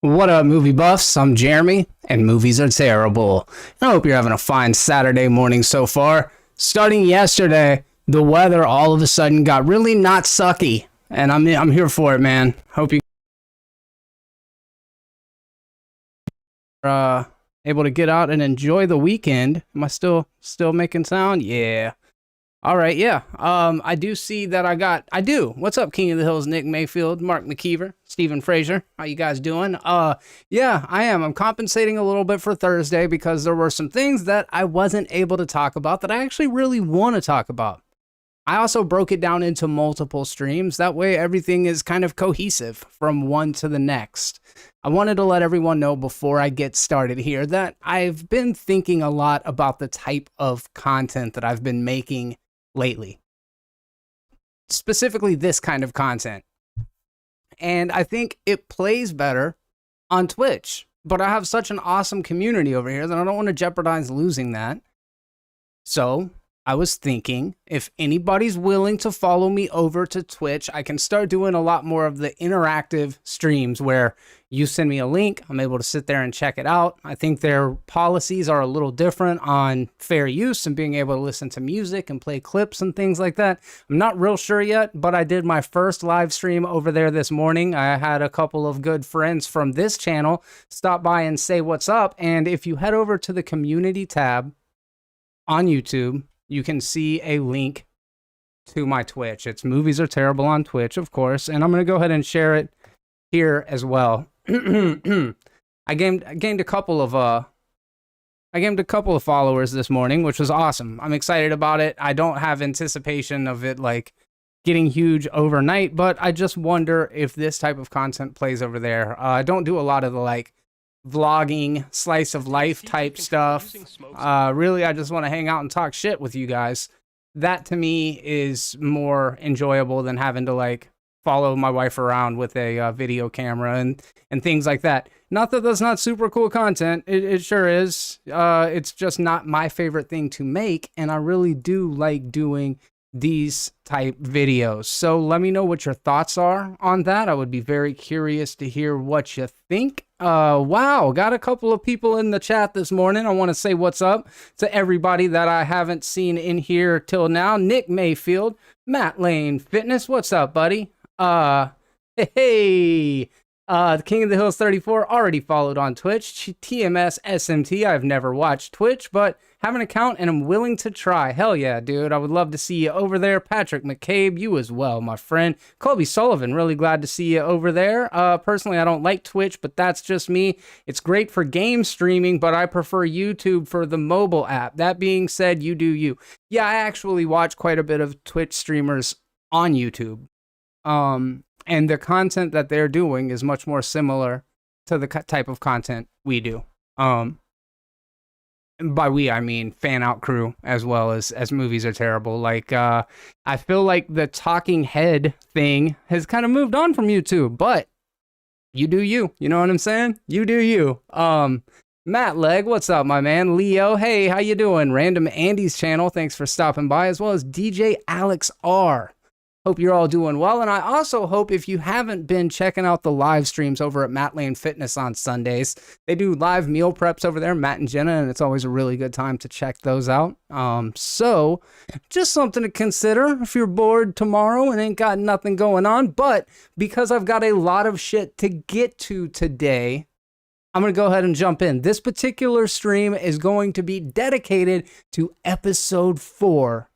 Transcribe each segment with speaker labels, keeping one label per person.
Speaker 1: What up, movie buffs? I'm Jeremy, and movies are terrible. I hope you're having a fine Saturday morning so far. Starting yesterday, the weather all of a sudden got really not sucky, and I'm here for it, man. Hope you are able to get out and enjoy the weekend. Am I still making sound? Yeah. All right, yeah. I do see that I do. What's up, King of the Hills, Nick Mayfield, Mark McKeever, Stephen Fraser? How you guys doing? Yeah, I am. I'm compensating a little bit for Thursday because there were some things that I wasn't able to talk about that I actually really want to talk about. I also broke it down into multiple streams. That way everything is kind of cohesive from one to the next. I wanted to let everyone know before I get started here that I've been thinking a lot about the type of content that I've been making lately, specifically this kind of content, and I think it plays better on Twitch, but I have such an awesome community over here that I don't want to jeopardize losing that. So I was thinking, if anybody's willing to follow me over to Twitch, I can start doing a lot more of the interactive streams where you send me a link, I'm able to sit there and check it out. I think their policies are a little different on fair use and being able to listen to music and play clips and things like that. I'm not real sure yet, but I did my first live stream over there this morning. I had a couple of good friends from this channel stop by and say what's up. And if you head over to the community tab on YouTube, you can see a link to my Twitch. It's Movies Are Terrible on Twitch, of course, and I'm going to go ahead and share it here as well. I gained a couple of followers this morning, which was awesome. I'm excited about it. I don't have anticipation of it like getting huge overnight, but I just wonder if this type of content plays over there. I don't do a lot of the like vlogging, slice of life type stuff. Really, I just want to hang out and talk shit with you guys. That to me is more enjoyable than having to like follow my wife around with a video camera and things like that. Not that that's not super cool content. It sure is. It's just not my favorite thing to make, and I really do like doing these type videos. So let me know what your thoughts are on that. I would be very curious to hear what you think. Wow, got a couple of people in the chat this morning. I want to say what's up to everybody that I haven't seen in here till now. Nick Mayfield, Matt Lane Fitness, what's up, buddy? Hey, the King of the Hills 34 already followed on Twitch. TMS SMT, I've never watched Twitch, but have an account and I'm willing to try. Hell yeah, dude. I would love to see you over there. Patrick McCabe, you as well, my friend. Colby Sullivan, really glad to see you over there. Personally, I don't like Twitch, but that's just me. It's great for game streaming, but I prefer YouTube for the mobile app. That being said, you do you. Yeah, I actually watch quite a bit of Twitch streamers on YouTube. And the content that they're doing is much more similar to the type of content we do. By we, I mean fan out crew as well as Movies Are Terrible. Like, I feel like the talking head thing has kind of moved on from YouTube, but you do you. You know what I'm saying? You do you. Matt Legg, what's up, my man? Leo, hey, how you doing? Random Andy's channel, thanks for stopping by, as well as DJ Alex R. Hope you're all doing well, and I also hope if you haven't been checking out the live streams over at Matt Lane Fitness on Sundays, they do live meal preps over there, Matt and Jenna, and it's always a really good time to check those out. So just something to consider if you're bored tomorrow and ain't got nothing going on. But because I've got a lot of shit to get to today, I'm going to go ahead and jump in. This particular stream is going to be dedicated to episode 4.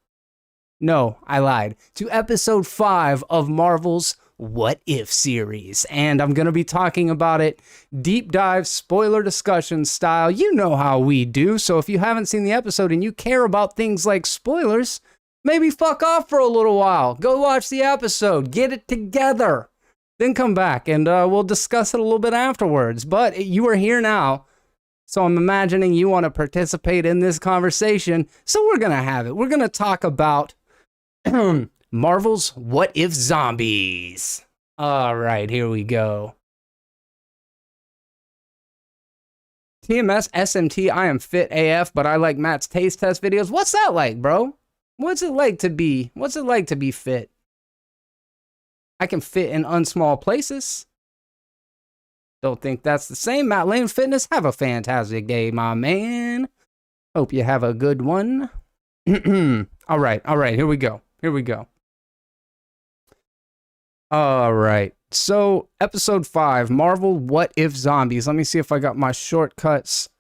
Speaker 1: No, I lied. To episode 5 of Marvel's What If series. And I'm going to be talking about it deep dive, spoiler discussion style. You know how we do. So if you haven't seen the episode and you care about things like spoilers, maybe fuck off for a little while. Go watch the episode. Get it together. Then come back and we'll discuss it a little bit afterwards. But you are here now, so I'm imagining you want to participate in this conversation. So we're going to have it. We're going to talk about Marvel's What If Zombies. All right, here we go. TMS SMT, I am fit AF, but I like Matt's taste test videos. What's that like, bro? What's it like to be fit? I can fit in unsmall places. Don't think that's the same. Matt Lane Fitness, have a fantastic day, my man. Hope you have a good one. All right, here we go. All right, so episode 5, Marvel What If Zombies. Let me see if I got my shortcuts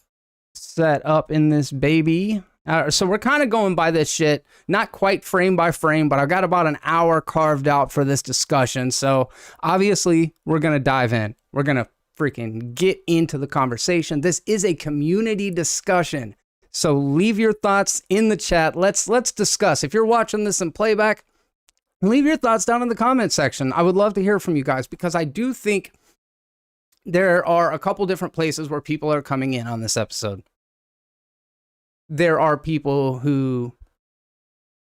Speaker 1: set up in this baby. So we're kind of going by this shit, not quite frame by frame, but I've got about an hour carved out for this discussion. So obviously we're going to dive in. We're going to freaking get into the conversation. This is a community discussion. So leave your thoughts in the chat. Let's discuss. If you're watching this in playback, leave your thoughts down in the comment section. I would love to hear from you guys because I do think there are a couple different places where people are coming in on this episode. There are people who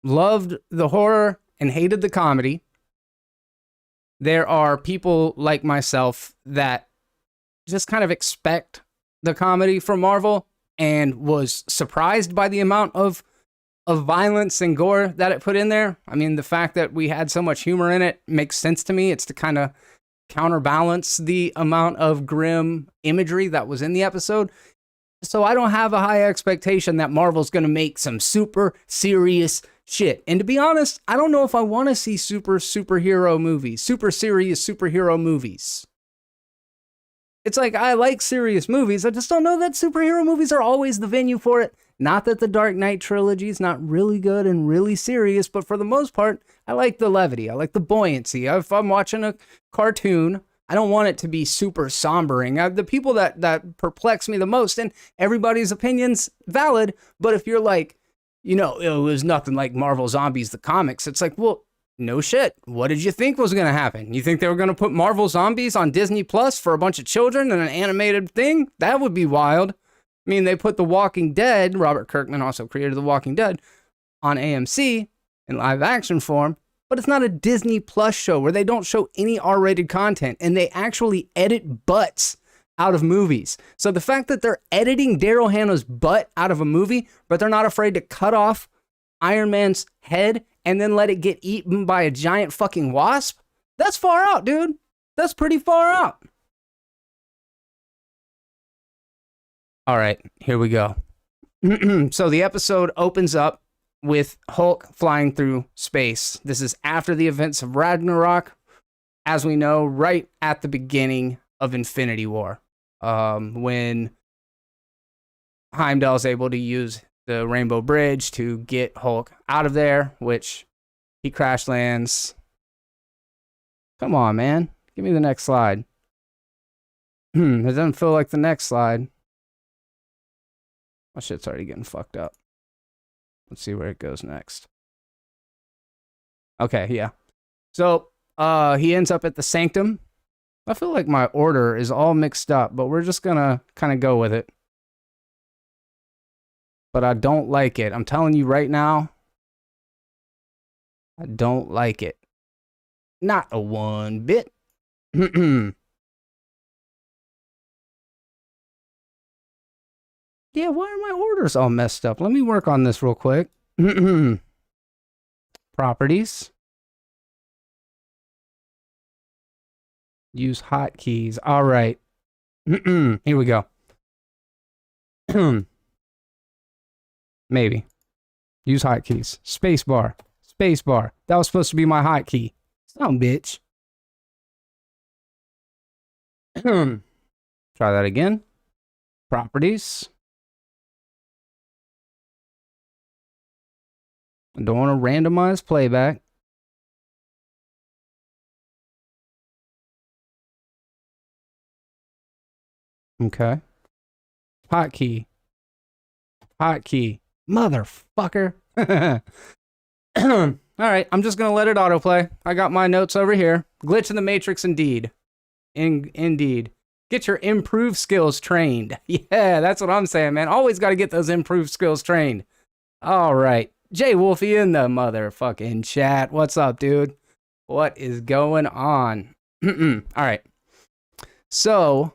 Speaker 1: loved the horror and hated the comedy. There are people like myself that just kind of expect the comedy from Marvel and was surprised by the amount of violence and gore that it put in there. I mean, the fact that we had so much humor in it makes sense to me. It's to kind of counterbalance the amount of grim imagery that was in the episode. So I don't have a high expectation that Marvel's going to make some super serious shit. And to be honest, I don't know if I want to see super serious superhero movies. It's like, I like serious movies. I just don't know that superhero movies are always the venue for it. Not that the Dark Knight trilogy is not really good and really serious, but for the most part, I like the levity. I like the buoyancy. If I'm watching a cartoon, I don't want it to be super sombering. The people that perplex me the most, and everybody's opinion's valid, but if you're like, you know, it was nothing like Marvel Zombies, the comics, it's like, well, no shit. What did you think was going to happen? You think they were going to put Marvel Zombies on Disney Plus for a bunch of children and an animated thing? That would be wild. I mean, they put The Walking Dead, Robert Kirkman also created The Walking Dead, on AMC in live action form. But it's not a Disney Plus show where they don't show any R-rated content and they actually edit butts out of movies. So the fact that they're editing Daryl Hannah's butt out of a movie, but they're not afraid to cut off Iron Man's head and then let it get eaten by a giant fucking wasp, that's far out, dude. That's pretty far out. All right, here we go. So the episode opens up with Hulk flying through space. This is after the events of Ragnarok, as we know, right at the beginning of Infinity War, when Heimdall's able to use the Rainbow Bridge to get Hulk out of there, which he crash lands. Come on, man. Give me the next slide. It doesn't feel like the next slide. My shit's already getting fucked up. Let's see where it goes next. Okay, yeah. So, he ends up at the Sanctum. I feel like my order is all mixed up, but we're just gonna kind of go with it. But I don't like it. I'm telling you right now, I don't like it. Not a one bit. Yeah, why are my orders all messed up? Let me work on this real quick. Properties. Use hotkeys. All right. Here we go. Maybe. Use hotkeys. Spacebar. Spacebar. That was supposed to be my hotkey. Some bitch. Try that again. Properties. I don't want to randomize playback. Okay. Hotkey. Hotkey. Motherfucker. All right, I'm just going to let it autoplay. I got my notes over here. Glitch in the Matrix, indeed. Indeed. Get your improved skills trained. Yeah, that's what I'm saying, man. Always got to get those improved skills trained. All right. Jay Wolfie in the motherfucking chat. What's up, dude? What is going on? All right. So,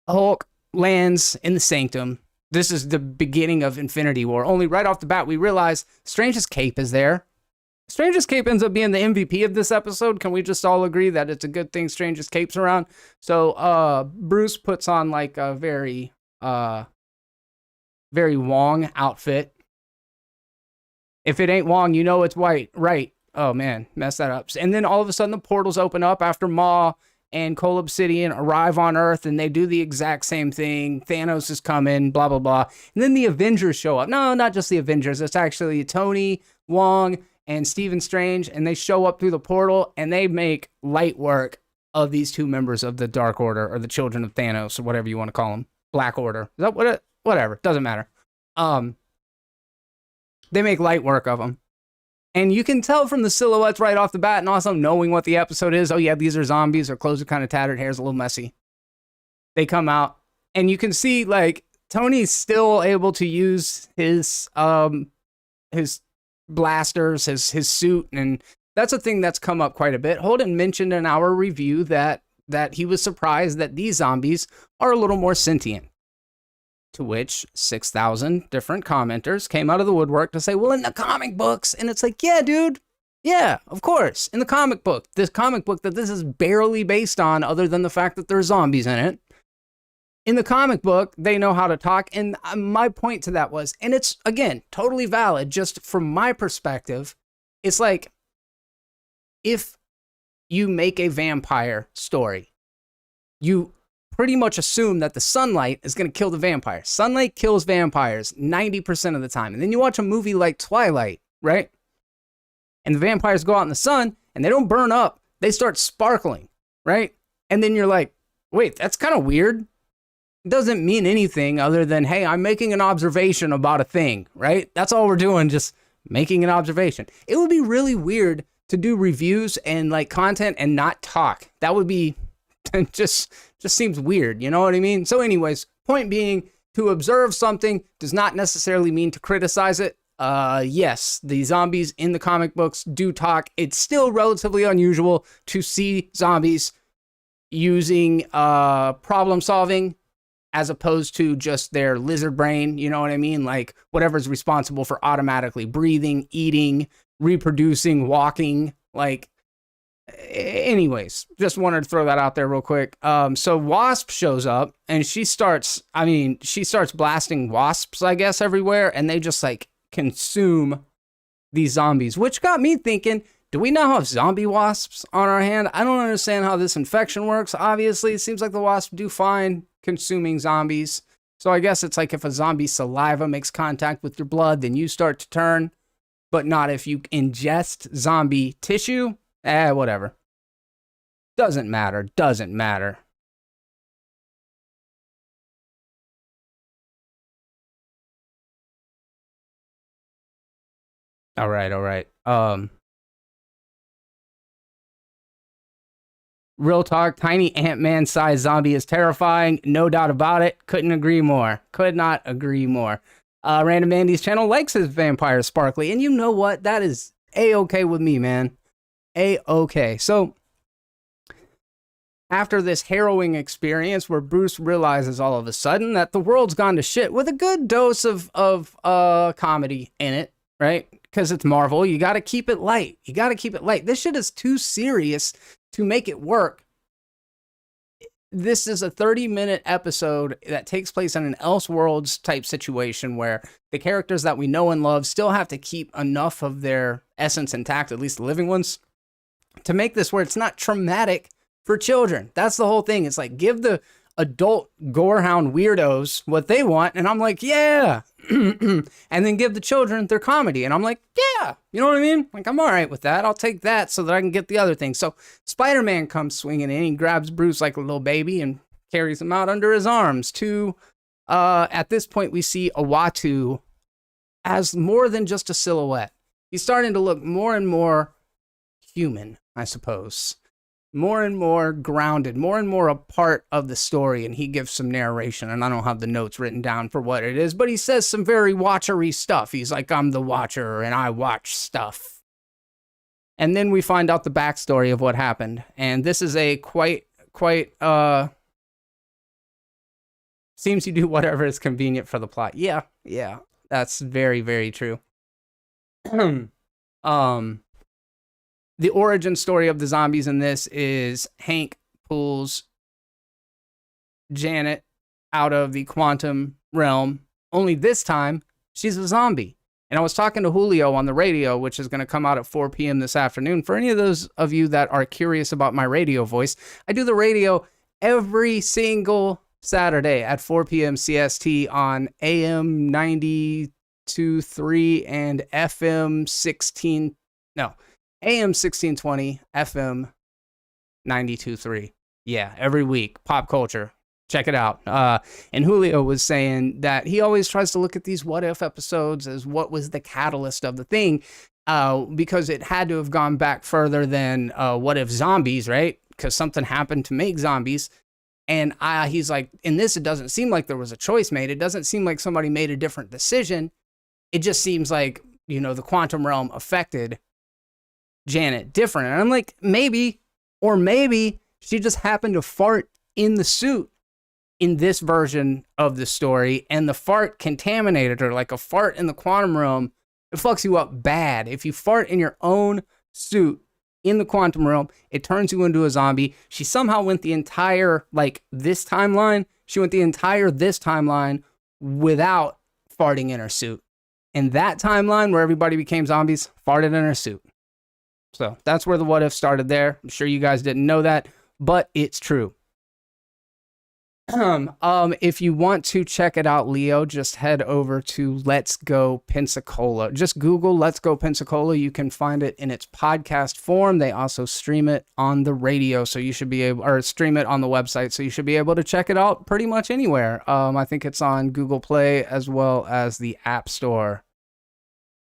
Speaker 1: Hulk lands in the Sanctum. This is the beginning of Infinity War. Only right off the bat, we realize Strange's cape is there. Strange's cape ends up being the MVP of this episode. Can we just all agree that it's a good thing Strange's cape's around? So, Bruce puts on like a very Wong outfit. If it ain't Wong, you know it's white, right? Oh man, messed that up. And then all of a sudden the portals open up after Maw and Cole Obsidian arrive on Earth, and they do the exact same thing. Thanos is coming, blah, blah, blah. And then the Avengers show up. No, not just the Avengers. It's actually Tony, Wong, and Stephen Strange, and they show up through the portal, and they make light work of these two members of the Dark Order, or the Children of Thanos, or whatever you want to call them. Black Order. Is that what whatever. Doesn't matter. They make light work of them. And you can tell from the silhouettes right off the bat, and also knowing what the episode is. Oh yeah, these are zombies. Their clothes are kind of tattered. Hair's a little messy. They come out, and you can see like Tony's still able to use his blasters, his suit, and that's a thing that's come up quite a bit. Holden mentioned in our review that he was surprised that these zombies are a little more sentient. To which 6,000 different commenters came out of the woodwork to say, well, in the comic books. And it's like, yeah, dude. Yeah, of course. In the comic book. This comic book that this is barely based on, other than the fact that there's zombies in it. In the comic book, they know how to talk. And my point to that was, and it's, again, totally valid, just from my perspective, it's like, if you make a vampire story, you pretty much assume that the sunlight is going to kill the vampire. Sunlight kills vampires 90% of the time. And then you watch a movie like Twilight, right? And the vampires go out in the sun and they don't burn up. They start sparkling, right? And then you're like, wait, that's kind of weird. It doesn't mean anything other than, hey, I'm making an observation about a thing, right? That's all we're doing, just making an observation. It would be really weird to do reviews and like content and not talk. That would be just seems weird, you know what I mean? So anyways, point being, to observe something does not necessarily mean to criticize it. Yes, the zombies in the comic books do talk. It's still relatively unusual to see zombies using problem solving as opposed to just their lizard brain, you know what I mean? Like whatever's responsible for automatically breathing, eating, reproducing, walking, like anyways, just wanted to throw that out there real quick. So Wasp shows up and she starts blasting wasps, I guess, everywhere, and they just like consume these zombies, which got me thinking, do we now have zombie wasps on our hand? I don't understand how this infection works. Obviously, it seems like the wasps do fine consuming zombies. So I guess it's like if a zombie saliva makes contact with your blood, then you start to turn, but not if you ingest zombie tissue. Whatever. Doesn't matter. All right. Real talk, tiny Ant-Man sized zombie is terrifying. No doubt about it. Couldn't agree more. Could not agree more. Random Andy's channel likes his vampire sparkly. And you know what? That is A-okay with me, man. A-okay. So, after this harrowing experience where Bruce realizes all of a sudden that the world's gone to shit with a good dose of comedy in it, right? Because it's Marvel, you got to keep it light. This shit is too serious to make it work. This is a 30-minute episode that takes place in an Elseworlds type situation where the characters that we know and love still have to keep enough of their essence intact, at least the living ones, to make this where it's not traumatic for children. That's the whole thing. It's like, give the adult gorehound weirdos what they want, and I'm like, yeah. And then give the children their comedy, and I'm like, yeah. You know what I mean? Like, I'm all right with that. I'll take that so that I can get the other thing. So Spider-Man comes swinging in. He grabs Bruce like a little baby and carries him out under his arms to, at this point, we see Uatu as more than just a silhouette. He's starting to look more and more human, I suppose. More and more grounded, more and more a part of the story, and he gives some narration, and I don't have the notes written down for what it is, but he says some very watchery stuff. He's like, I'm the watcher, and I watch stuff. And then we find out the backstory of what happened, and this is a quite, seems you do whatever is convenient for the plot. Yeah, that's very, very true. The origin story of the zombies in this is Hank pulls Janet out of the quantum realm, only this time she's a zombie. And I was talking to Julio on the radio, which is going to come out at 4 p.m. this afternoon. For any of those of you that are curious about my radio voice, I do the radio every single Saturday at 4 p.m. CST on AM 92.3 and FM 1620, FM 92.3. Yeah, every week. Pop culture. Check it out. And Julio was saying that he always tries to look at these what if episodes as what was the catalyst of the thing, because it had to have gone back further than what if zombies, right? Because something happened to make zombies. And he's like, in this, it doesn't seem like there was a choice made. It doesn't seem like somebody made a different decision. It just seems like, you know, the quantum realm affected Janet different. And I'm like, maybe she just happened to fart in the suit in this version of the story, and the fart contaminated her. Like a fart in the quantum realm, it fucks you up bad. If you fart in your own suit in the quantum realm, it turns you into a zombie. She somehow went the entire, this timeline without farting in her suit. And that timeline where everybody became zombies, farted in her suit. So that's where the what if started there. I'm sure you guys didn't know that, but it's true. If you want to check it out, Leo, just head over to Let's Go Pensacola. Just Google Let's Go Pensacola. You can find it in its podcast form. They also stream it on the radio, so you should be able, or stream it on the website, so you should be able to check it out pretty much anywhere. I think it's on Google Play as well as the App Store.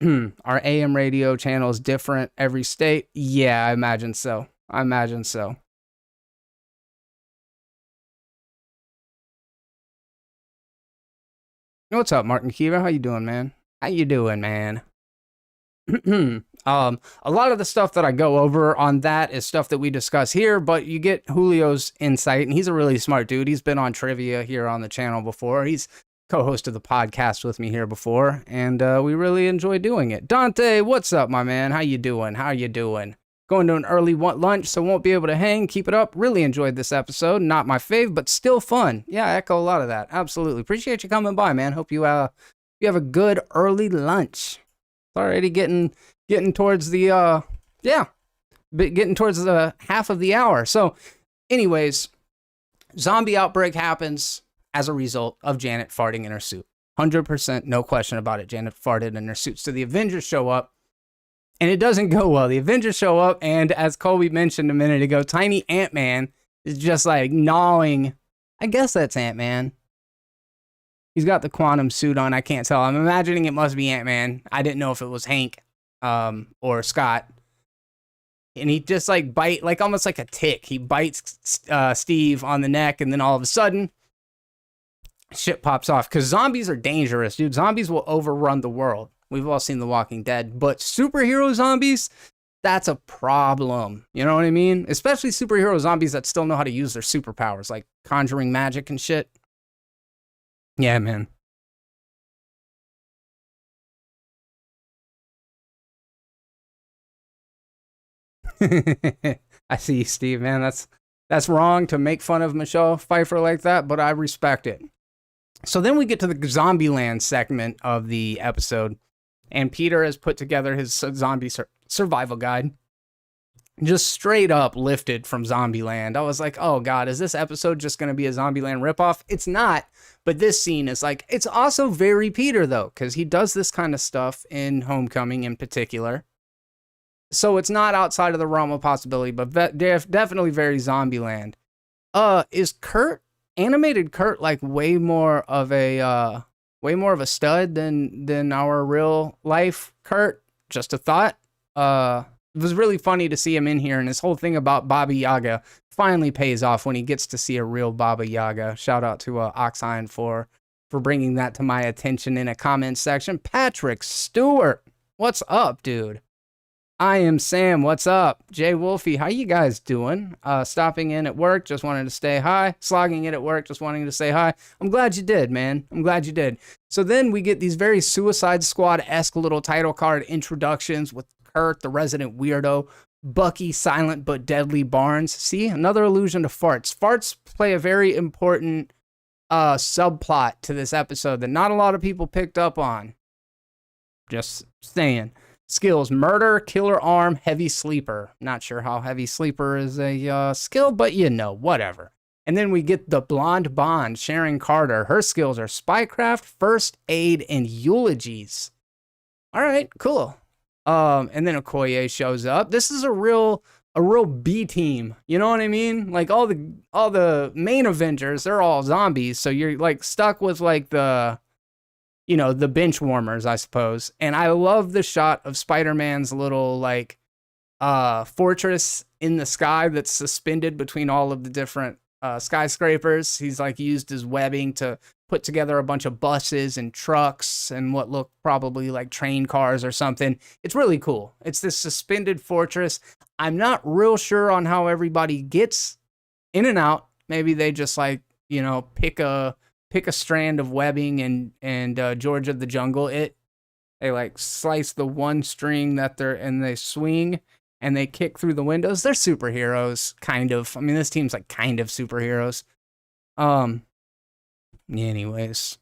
Speaker 1: Our AM radio channel is different every state. Yeah, I imagine so. What's up, Martin Kiva? How you doing, man? A lot of the stuff that I go over on that is stuff that we discuss here, but you get Julio's insight, and he's a really smart dude. He's been on trivia here on the channel before. He's co-hosted the podcast with me here before, and we really enjoy doing it. Dante, what's up, my man? How you doing? Going to an early lunch, so won't be able to hang. Keep it up. Really enjoyed this episode. Not my fave, but still fun. Yeah, I echo a lot of that. Absolutely. Appreciate you coming by, man. Hope you have a good early lunch. It's already getting towards the getting towards the half of the hour. So, anyways, zombie outbreak happens as a result of Janet farting in her suit. 100%, no question about it. Janet farted in her suit. So the Avengers show up, and it doesn't go well. The Avengers show up, and as Colby mentioned a minute ago, tiny Ant-Man is just like gnawing. I guess that's Ant-Man. He's got the quantum suit on. I can't tell. I'm imagining it must be Ant-Man. I didn't know if it was Hank or Scott. And he just almost like a tick. He bites Steve on the neck, and then all of a sudden, shit pops off. Because zombies are dangerous, dude. Zombies will overrun the world. We've all seen The Walking Dead. But superhero zombies, that's a problem. You know what I mean? Especially superhero zombies that still know how to use their superpowers, like conjuring magic and shit. Yeah, man. I see you, Steve, man. That's wrong to make fun of Michelle Pfeiffer like that, but I respect it. So then we get to the Zombieland segment of the episode, and Peter has put together his zombie survival guide. just straight up lifted from Zombieland. I was like, oh God, is this episode just going to be a Zombieland ripoff? It's not, but this scene is like, it's also very Peter though, because he does this kind of stuff in Homecoming in particular. So it's not outside of the realm of possibility, but definitely very Zombieland. Is animated Kurt like way more of a stud than our real life Kurt? Just a thought. It was really funny to see him in here, and this whole thing about Baba Yaga finally pays off when he gets to see a real Baba Yaga. Shout out to Oxine for bringing that to my attention in a comment section. Patrick Stewart, what's up, dude? I am Sam, what's up? Jay Wolfie, how you guys doing? Stopping in at work, just wanted to stay hi. Slogging in at work, just wanting to say hi. I'm glad you did, man. I'm glad you did. So then we get these very Suicide Squad-esque little title card introductions with Kurt, the resident weirdo, Bucky, silent but deadly Barnes. See, another allusion to farts. Farts play a very important subplot to this episode that not a lot of people picked up on. Just saying. Skills: murder, killer arm, heavy sleeper. Not sure how heavy sleeper is a skill, but you know, whatever. And then we get the blonde Bond, Sharon Carter. Her skills are spycraft, first aid, and eulogies. All right, cool. And then Okoye shows up. This is a real B team. You know what I mean? Like all the main Avengers, they're all zombies. So you're like stuck with like the bench warmers, I suppose. And I love the shot of Spider-Man's little like fortress in the sky that's suspended between all of the different skyscrapers. He's like used his webbing to put together a bunch of buses and trucks and what look probably like train cars or something. It's really cool. It's this suspended fortress. I'm not real sure on how everybody gets in and out. Maybe they just like, pick a strand of webbing and George of the Jungle they like slice the one string and they swing and they kick through the windows. They're superheroes, kind of. I mean, this team's like kind of superheroes. Anyways.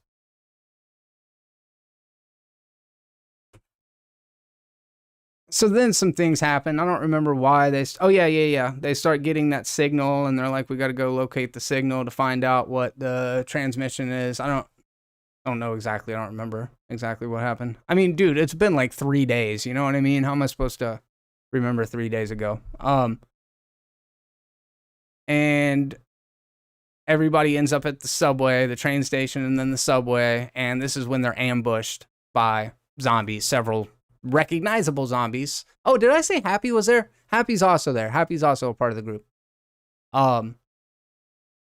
Speaker 1: So then some things happen. I don't remember why they... Oh, yeah. They start getting that signal, and they're like, we got to go locate the signal to find out what the transmission is. I don't know exactly. I don't remember exactly what happened. I mean, dude, it's been like 3 days. You know what I mean? How am I supposed to remember 3 days ago? And everybody ends up at the subway, the train station, and then the subway. And this is when they're ambushed by zombies, several recognizable zombies. Oh, did I say Happy was there? Happy's also there. Happy's also a part of the group.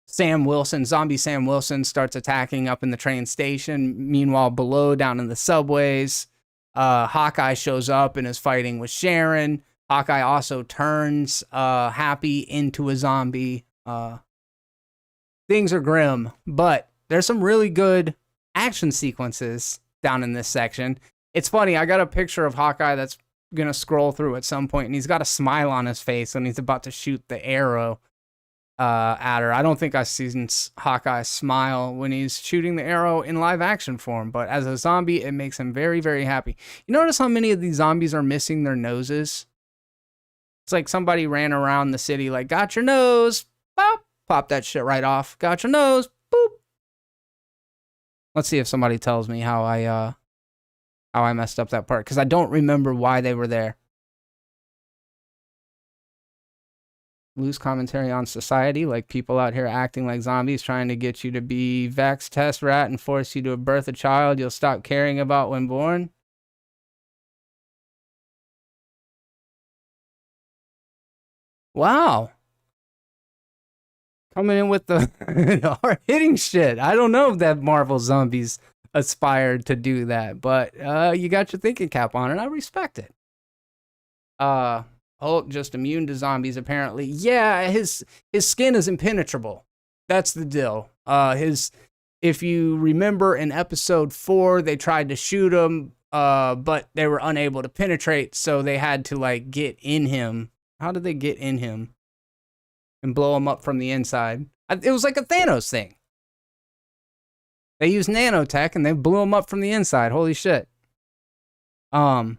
Speaker 1: Sam Wilson, zombie Sam Wilson, starts attacking up in the train station. Meanwhile, below, down in the subways, Hawkeye shows up and is fighting with Sharon. Hawkeye also turns Happy into a zombie. Things are grim, but there's some really good action sequences down in this section. It's funny, I got a picture of Hawkeye that's going to scroll through at some point, and he's got a smile on his face when he's about to shoot the arrow at her. I don't think I've seen Hawkeye smile when he's shooting the arrow in live action form, but as a zombie, it makes him very, very happy. You notice how many of these zombies are missing their noses? It's like somebody ran around the city like, got your nose, pop, pop that shit right off. Got your nose, boop. Let's see if somebody tells me how I messed up that part, because I don't remember why they were there. Loose commentary on society, like people out here acting like zombies, trying to get you to be vax test rat and force you to birth a child you'll stop caring about when born. Wow. Coming in with the hard-hitting shit. I don't know if that Marvel Zombies aspired to do that, but you got your thinking cap on and I respect it. Hulk just immune to zombies apparently. Yeah, his skin is impenetrable. That's the deal. If you remember in episode 4, they tried to shoot him, but they were unable to penetrate, so they had to like get in him. How did they get in him and blow him up from the inside? It was like a Thanos thing. They used nanotech and they blew him up from the inside. Holy shit. But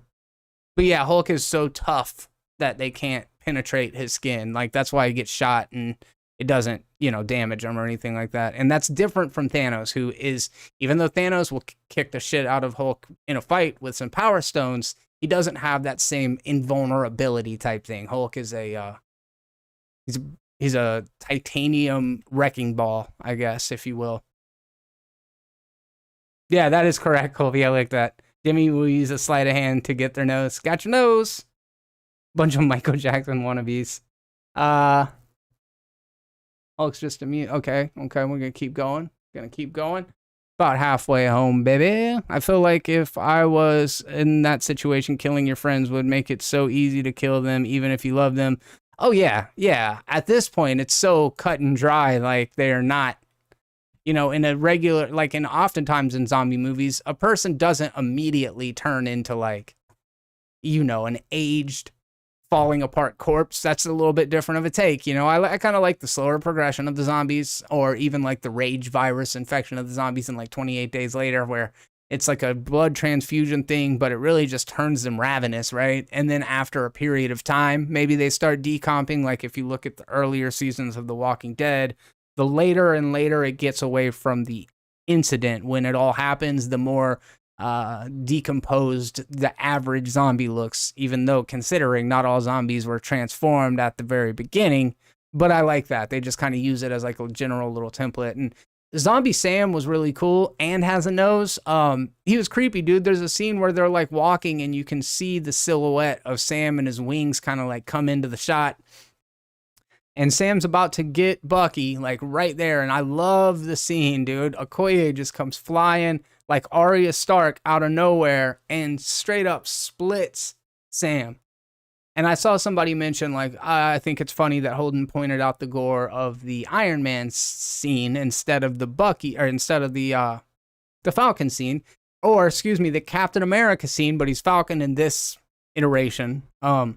Speaker 1: yeah, Hulk is so tough that they can't penetrate his skin. Like, that's why he gets shot and it doesn't, damage him or anything like that. And that's different from Thanos, who is, even though Thanos will kick the shit out of Hulk in a fight with some power stones, he doesn't have that same invulnerability type thing. Hulk is he's a titanium wrecking ball, I guess, if you will. Yeah, that is correct, Colby. I like that. Jimmy will use a sleight of hand to get their nose. Got your nose. Bunch of Michael Jackson wannabes. Hulk's just immune. Okay, we're gonna keep going. About halfway home, baby. I feel like if I was in that situation, killing your friends would make it so easy to kill them, even if you love them. Oh, yeah. At this point, it's so cut and dry. Like, they're not, in a regular, like, and oftentimes in zombie movies, a person doesn't immediately turn into, like, an aged, falling apart corpse. That's a little bit different of a take. I kind of like the slower progression of the zombies, or even like the rage virus infection of the zombies in like 28 days later, where it's like a blood transfusion thing, but it really just turns them ravenous, right? And then after a period of time, maybe they start decomping. Like if you look at the earlier seasons of The Walking Dead, the later and later it gets away from the incident when it all happens, the more decomposed the average zombie looks, even though considering not all zombies were transformed at the very beginning. But I like that. They just kind of use it as like a general little template. And Zombie Sam was really cool and has a nose. He was creepy, dude. There's a scene where they're like walking and you can see the silhouette of Sam and his wings kind of like come into the shot. And Sam's about to get Bucky, like right there. And I love the scene, dude. Okoye just comes flying like Arya Stark out of nowhere and straight up splits Sam. And I saw somebody mention, like, I think it's funny that Holden pointed out the gore of the Iron Man scene instead of the Bucky, or instead of the Falcon scene, or excuse me, the Captain America scene, but he's Falcon in this iteration. But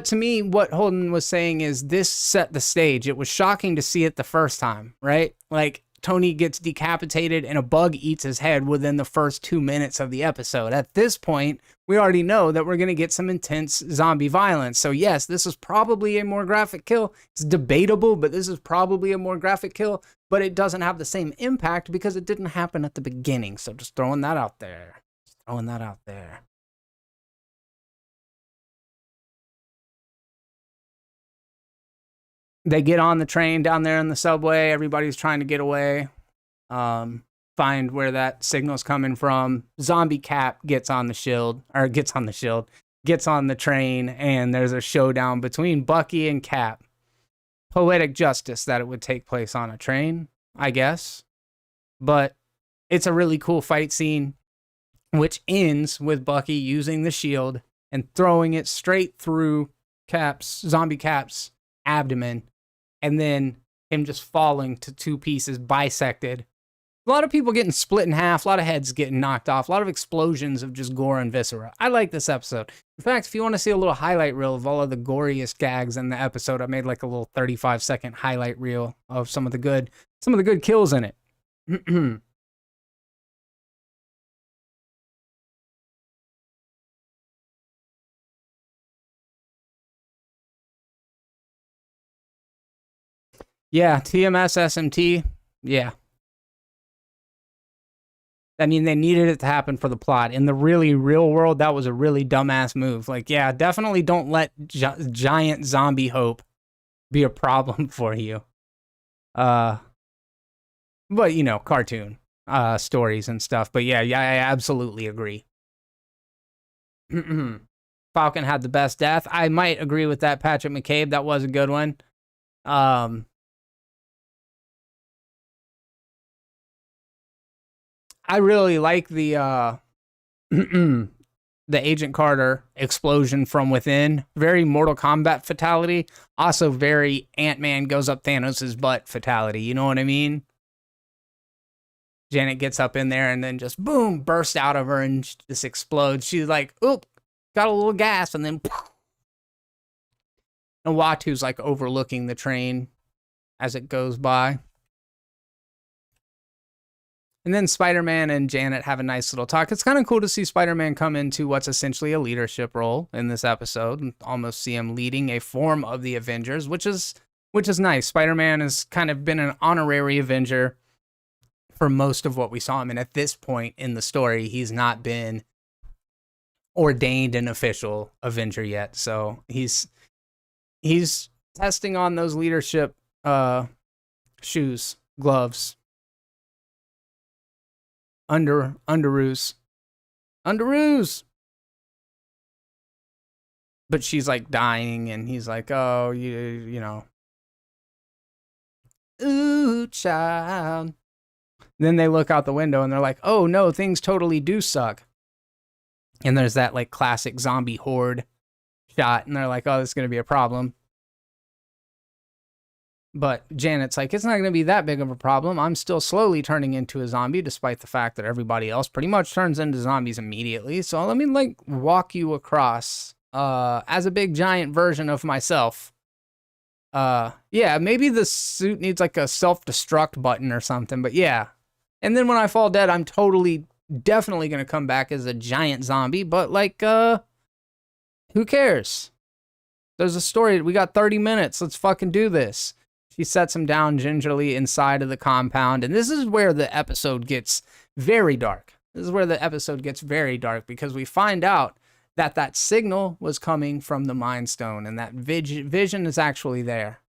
Speaker 1: to me, what Holden was saying is this set the stage. It was shocking to see it the first time, right? Like, Tony gets decapitated and a bug eats his head within the first 2 minutes of the episode. At this point, we already know that we're going to get some intense zombie violence. So yes, this is probably a more graphic kill. It's debatable, but this is probably a more graphic kill, but it doesn't have the same impact because it didn't happen at the beginning. So just throwing that out there. They get on the train down there in the subway. Everybody's trying to get away. Find where that signal's coming from. Zombie Cap gets on the train, and there's a showdown between Bucky and Cap. Poetic justice that it would take place on a train, I guess. But it's a really cool fight scene, which ends with Bucky using the shield and throwing it straight through Zombie Cap's abdomen, and then him just falling to two pieces, bisected. A lot of people getting split in half, a lot of heads getting knocked off, a lot of explosions of just gore and viscera. I like this episode. In fact, if you want to see a little highlight reel of all of the goriest gags in the episode, I made like a little 35-second highlight reel of some of the good kills in it. Yeah, TMS SMT. Yeah. I mean, they needed it to happen for the plot. In the really real world, that was a really dumbass move. Like, yeah, definitely don't let giant zombie hope be a problem for you. But, cartoon stories and stuff. But yeah, I absolutely agree. Falcon had the best death. I might agree with that, Patrick McCabe. That was a good one. I really like the the Agent Carter explosion from within. Very Mortal Kombat fatality. Also very Ant-Man goes up Thanos' butt fatality. You know what I mean? Janet gets up in there and then just boom, bursts out of her and just explodes. She's like, oop, got a little gas, and then and Watu's like overlooking the train as it goes by. And then Spider-Man and Janet have a nice little talk. It's kind of cool to see Spider-Man come into what's essentially a leadership role in this episode, and almost see him leading a form of the Avengers, which is nice. Spider-Man has kind of been an honorary Avenger for most of what we saw him. And at this point in the story, he's not been ordained an official Avenger yet. So he's testing on those leadership shoes, gloves, underoos. But she's like dying, and he's like, oh, you know, ooh, child. Then they look out the window and they're like, oh no, things totally do suck. And there's that like classic zombie horde shot, and they're like, oh, this is gonna be a problem. But Janet's like, it's not going to be that big of a problem. I'm still slowly turning into a zombie, despite the fact that everybody else pretty much turns into zombies immediately. So let me like walk you across as a big giant version of myself. Yeah, maybe the suit needs like a self-destruct button or something, but yeah. And then when I fall dead, I'm definitely going to come back as a giant zombie, but like, who cares? There's a story. We got 30 minutes. Let's fucking do this. She sets him down gingerly inside of the compound. And this is where the episode gets very dark. This is where the episode gets very dark, because we find out that that signal was coming from the Mind Stone, and that Vision is actually there.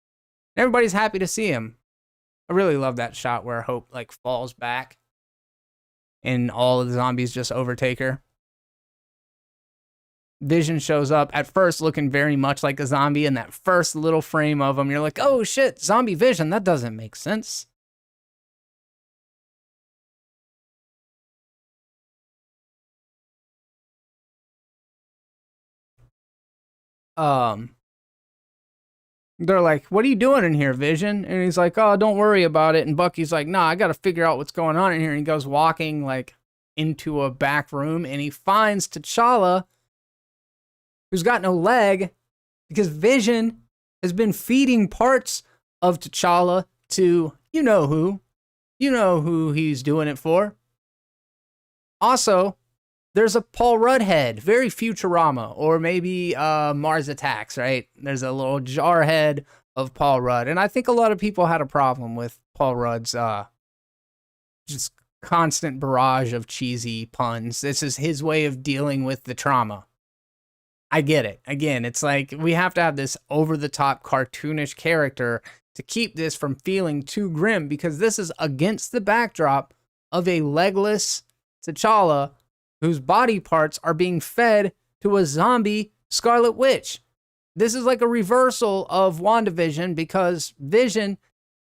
Speaker 1: Everybody's happy to see him. I really love that shot where Hope like falls back and all of the zombies just overtake her. Vision shows up at first looking very much like a zombie. In that first little frame of him, you're like, oh shit, zombie Vision, that doesn't make sense. They're like, what are you doing in here, Vision? And he's like, oh, don't worry about it. And Bucky's like, nah, I gotta figure out what's going on in here. And he goes walking like into a back room, and he finds T'Challa, who's got no leg, because Vision has been feeding parts of T'Challa to you know who. You know who he's doing it for. Also, there's a Paul Rudd head, very Futurama, or maybe Mars Attacks, right? There's a little jar head of Paul Rudd, and I think a lot of people had a problem with Paul Rudd's just constant barrage of cheesy puns. This is his way of dealing with the trauma. I get it. Again, it's like we have to have this over-the-top cartoonish character to keep this from feeling too grim, because this is against the backdrop of a legless T'Challa whose body parts are being fed to a zombie Scarlet Witch. This is like a reversal of WandaVision, because Vision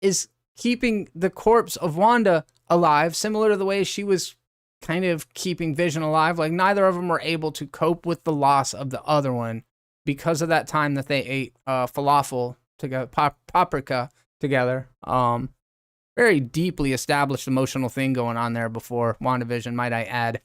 Speaker 1: is keeping the corpse of Wanda alive, similar to the way she was kind of keeping Vision alive. Like, neither of them were able to cope with the loss of the other one because of that time that they ate falafel together, paprika together. Very deeply established emotional thing going on there before WandaVision, might I add.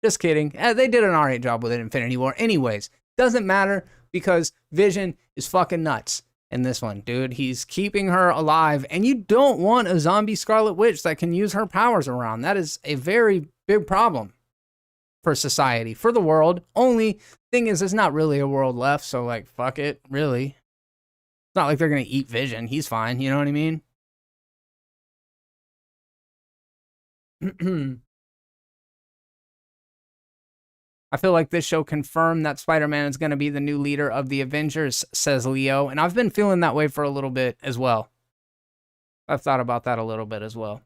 Speaker 1: Just kidding. They did an alright job with it in Infinity War. Anyways, doesn't matter, because Vision is fucking nuts in this one, dude. He's keeping her alive, and you don't want a zombie Scarlet Witch that can use her powers around. That is a very big problem for society, for the world. Only thing is, there's not really a world left, so like, fuck it, really. It's not like they're gonna eat Vision. He's fine, you know what I mean? I feel like this show confirmed that Spider-Man is going to be the new leader of the Avengers, says Leo, and I've been feeling that way for a little bit as well. I've thought about that a little bit as well.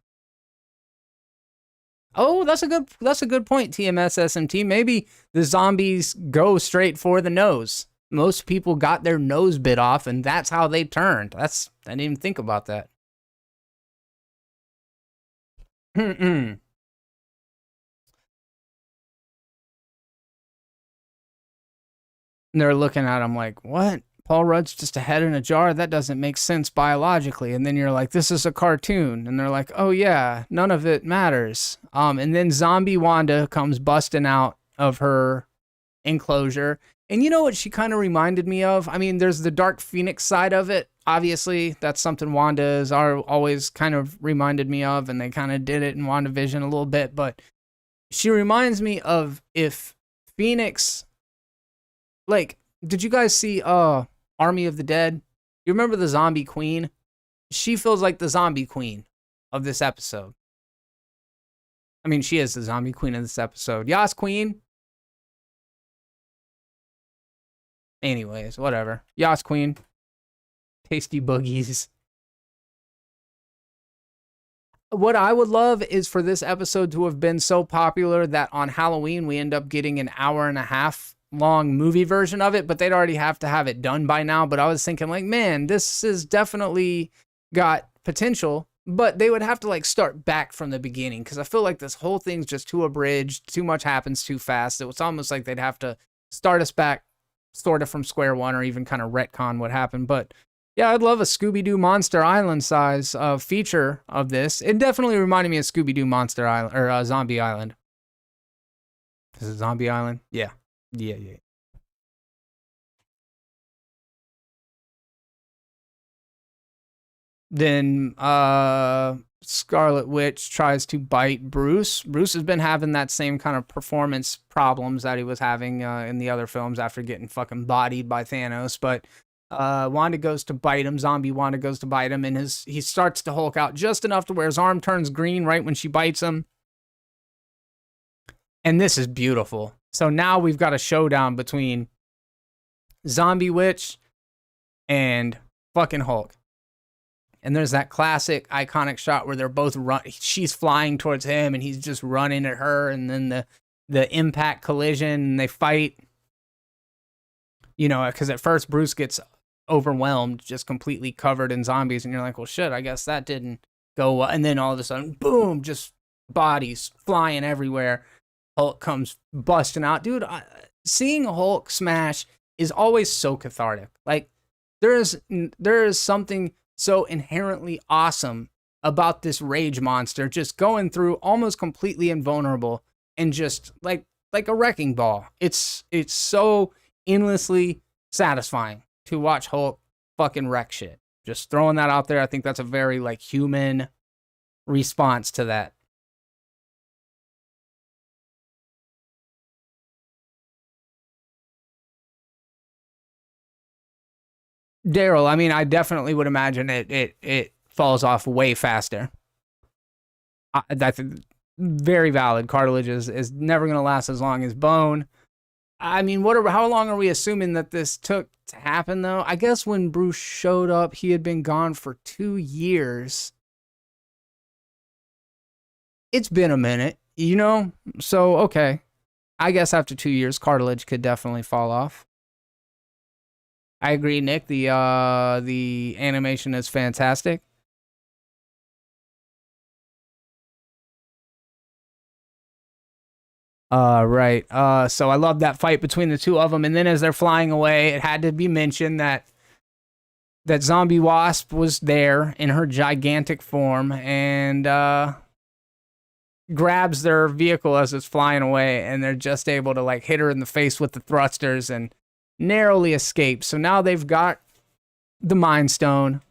Speaker 1: Oh, that's a good point, TMS SMT. Maybe the zombies go straight for the nose. Most people got their nose bit off, and that's how they turned. I didn't even think about that. And they're looking at him like, what? Paul Rudd's just a head in a jar? That doesn't make sense biologically. And then you're like, this is a cartoon. And they're like, oh yeah, none of it matters. And then zombie Wanda comes busting out of her enclosure. And you know what she kind of reminded me of? I mean, there's the Dark Phoenix side of it, obviously, that's something Wanda has always kind of reminded me of, and they kind of did it in WandaVision a little bit, but she reminds me of if Phoenix, like, did you guys see Army of the Dead? You remember the zombie queen? She feels like the zombie queen of this episode. I mean, she is the zombie queen of this episode. Yas queen. Anyways, whatever. Yas queen. Tasty boogies. What I would love is for this episode to have been so popular that on Halloween we end up getting an hour and a half long movie version of it, but they'd already have to have it done by now. But I was thinking, like, man, this is definitely got potential, but they would have to like start back from the beginning, because I feel like this whole thing's just too abridged, too much happens too fast. It was almost like they'd have to start us back sort of from square one, or even kind of retcon what happened. But yeah, I'd love a Scooby-Doo Monster Island size feature of this. It definitely reminded me of Scooby-Doo Monster Island, or Zombie Island. Is it Zombie Island? Yeah. Yeah. Then Scarlet Witch tries to bite Bruce. Bruce has been having that same kind of performance problems that he was having in the other films after getting fucking bodied by Thanos. But Wanda goes to bite him. Zombie Wanda goes to bite him, and he starts to Hulk out just enough to where his arm turns green right when she bites him. And this is beautiful. So now we've got a showdown between Zombie Witch and fucking Hulk. And there's that classic iconic shot where they're both she's flying towards him and he's just running at her, and then the impact collision, and they fight. You know, because at first Bruce gets overwhelmed, just completely covered in zombies, and you're like, well, shit, I guess that didn't go well. And then all of a sudden, boom, just bodies flying everywhere. Hulk comes busting out. Dude, seeing Hulk smash is always so cathartic. Like, there is something so inherently awesome about this rage monster just going through almost completely invulnerable and just like a wrecking ball. It's so endlessly satisfying to watch Hulk fucking wreck shit. Just throwing that out there. I think that's a very like human response to that. Daryl, I mean, I definitely would imagine it falls off way faster. That's very valid. Cartilage is never going to last as long as bone. I mean, how long are we assuming that this took to happen, though? I guess when Bruce showed up, he had been gone for 2 years. It's been a minute, you know? So, okay. I guess after 2 years, cartilage could definitely fall off. I agree, Nick. The animation is fantastic. Right. So I love that fight between the two of them, and then as they're flying away, it had to be mentioned that Zombie Wasp was there in her gigantic form and grabs their vehicle as it's flying away, and they're just able to like hit her in the face with the thrusters and narrowly escape. So now they've got the Mind Stone,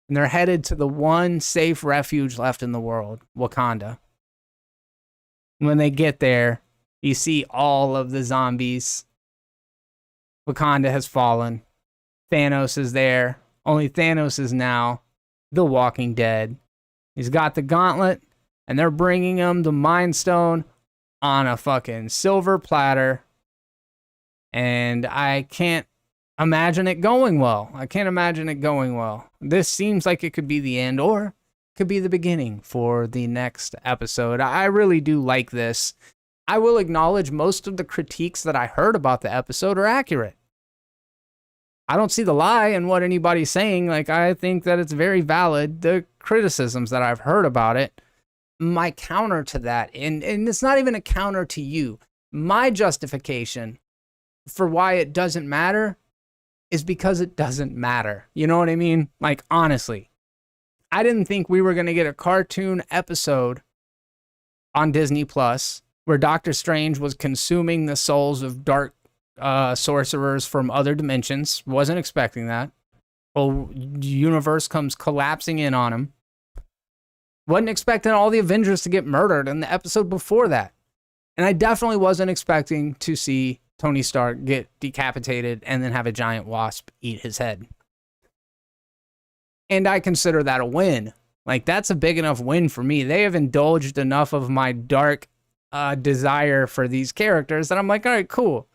Speaker 1: and they're headed to the one safe refuge left in the world, Wakanda. When they get there, you see all of the zombies. Wakanda has fallen. Thanos is there. Only Thanos is now the Walking Dead. He's got the gauntlet, and they're bringing him the Mind Stone on a fucking silver platter. And I can't imagine it going well. This seems like it could be the end, or could be the beginning for the next episode. I really do like this. I will acknowledge most of the critiques that I heard about the episode are accurate. I don't see the lie in what anybody's saying. Like, I think that it's very valid, the criticisms that I've heard about it. My counter to that, and it's not even a counter to you, my justification for why it doesn't matter is because it doesn't matter. You know what I mean? Like, honestly, I didn't think we were going to get a cartoon episode on Disney Plus where Doctor Strange was consuming the souls of dark sorcerers from other dimensions. Wasn't expecting that. whole universe comes collapsing in on him. Wasn't expecting all the Avengers to get murdered in the episode before that. And I definitely wasn't expecting to see Tony Stark get decapitated and then have a giant wasp eat his head. And I consider that a win. Like, that's a big enough win for me. They have indulged enough of my dark desire for these characters that I'm like, all right, cool.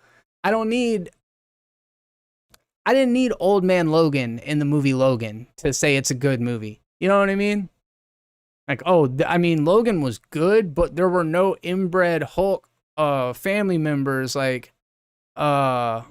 Speaker 1: I didn't need Old Man Logan in the movie Logan to say it's a good movie. You know what I mean? Like, Logan was good, but there were no inbred Hulk family members. Like, there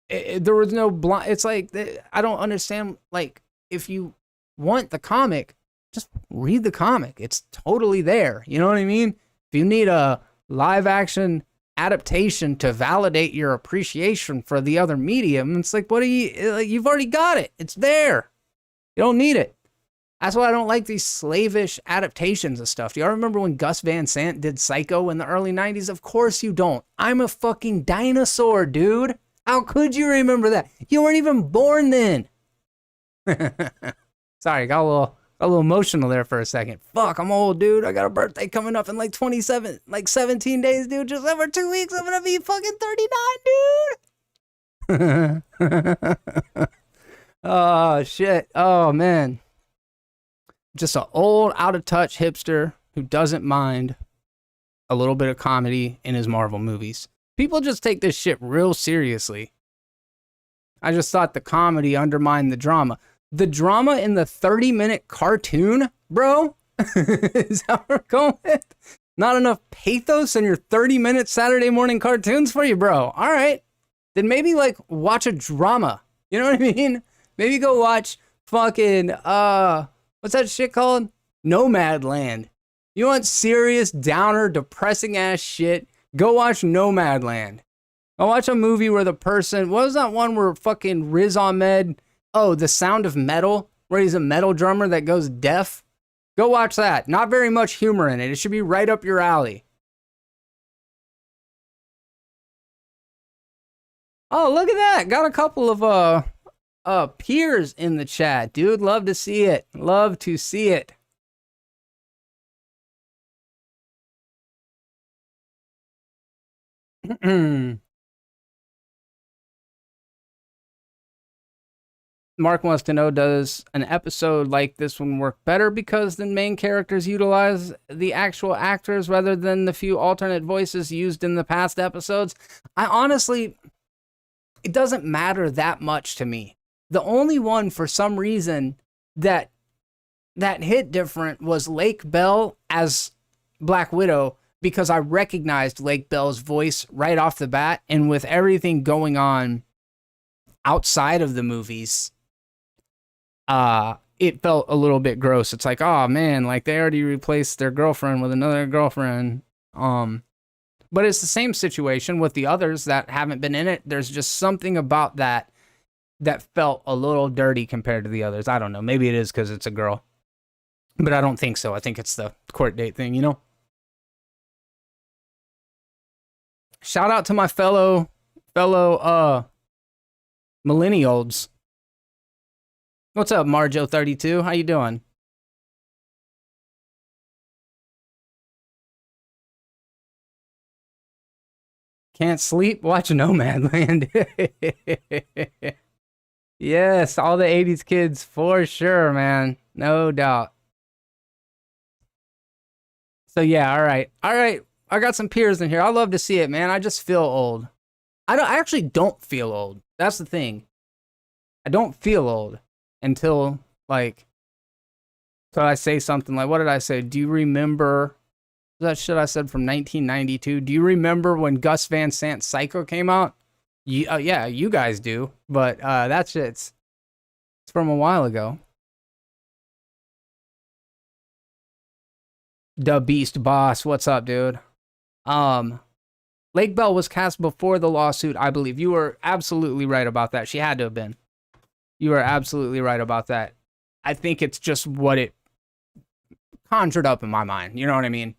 Speaker 1: was no blind. It's like, I don't understand. Like, if you want the comic, just read the comic. It's totally there. You know what I mean? If you need a live action adaptation to validate your appreciation for the other medium, it's like, you've already got it. It's there. You don't need it. That's why I don't like these slavish adaptations of stuff. Do y'all remember when Gus Van Sant did Psycho in the early 90s? Of course you don't. I'm a fucking dinosaur, dude. How could you remember that? You weren't even born then. Sorry, got a little emotional there for a second. Fuck, I'm old, dude. I got a birthday coming up in like 17 days, dude. Just over 2 weeks, I'm gonna be fucking 39, dude. Oh, shit. Oh, man. Just an old, out-of-touch hipster who doesn't mind a little bit of comedy in his Marvel movies. People just take this shit real seriously. I just thought the comedy undermined the drama. The drama in the 30-minute cartoon, bro? Is that what we're going with? Not enough pathos in your 30-minute Saturday morning cartoons for you, bro. All right. Then maybe, like, watch a drama. You know what I mean? Maybe go watch fucking, what's that shit called? Nomadland. You want serious, downer, depressing ass shit? Go watch Nomadland. Go watch a movie where the person, what was that one where fucking Riz Ahmed, The Sound of Metal, where he's a metal drummer that goes deaf? Go watch that. Not very much humor in it. It should be right up your alley. Oh, look at that. Got a couple of, peers in the chat, dude. Love to see it. Love to see it. Mark wants to know, does an episode like this one work better because the main characters utilize the actual actors rather than the few alternate voices used in the past episodes? I honestly, it doesn't matter that much to me. The only one, for some reason, that hit different was Lake Bell as Black Widow, because I recognized Lake Bell's voice right off the bat, and with everything going on outside of the movies, it felt a little bit gross. It's like, oh man, like they already replaced their girlfriend with another girlfriend. But it's the same situation with the others that haven't been in it. There's just something about that felt a little dirty compared to the others. I don't know. Maybe it is because it's a girl. But I don't think so. I think it's the court date thing, you know? Shout out to my fellow millennials. What's up, Marjo32? How you doing? Can't sleep? Watch Nomadland. Yes, all the 80s kids, for sure, man. No doubt. So yeah, all right. I got some peers in here. I love to see it, man. I just feel old. I actually don't feel old. That's the thing. I don't feel old until, like, so I say something like, what did I say? Do you remember that shit I said from 1992? Do you remember when Gus Van Sant's Psycho came out? Yeah, you guys do, but that shit's it's from a while ago. The Beast Boss, what's up, dude? Lake Bell was cast before the lawsuit, I believe. You were absolutely right about that. She had to have been. You are absolutely right about that. I think it's just what it conjured up in my mind. You know what I mean?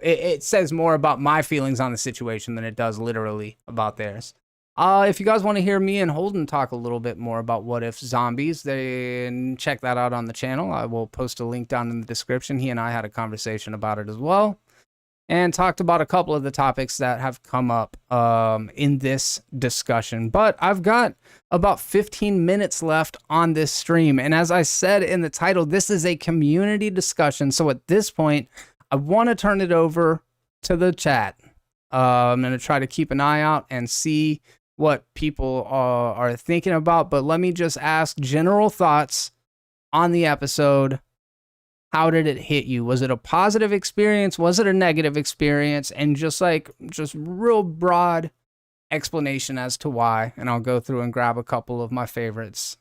Speaker 1: It says more about my feelings on the situation than it does literally about theirs. If you guys want to hear me and Holden talk a little bit more about What If Zombies, then check that out on the channel. I will post a link down in the description. He and I had a conversation about it as well, and talked about a couple of the topics that have come up in this discussion. But I've got about 15 minutes left on this stream. And as I said in the title, this is a community discussion. So at this point, I want to turn it over to the chat. I'm going to try to keep an eye out and see what people are thinking about. But let me just ask general thoughts on the episode. How did it hit you? Was it a positive experience? Was it a negative experience? And just real broad explanation as to why. And I'll go through and grab a couple of my favorites.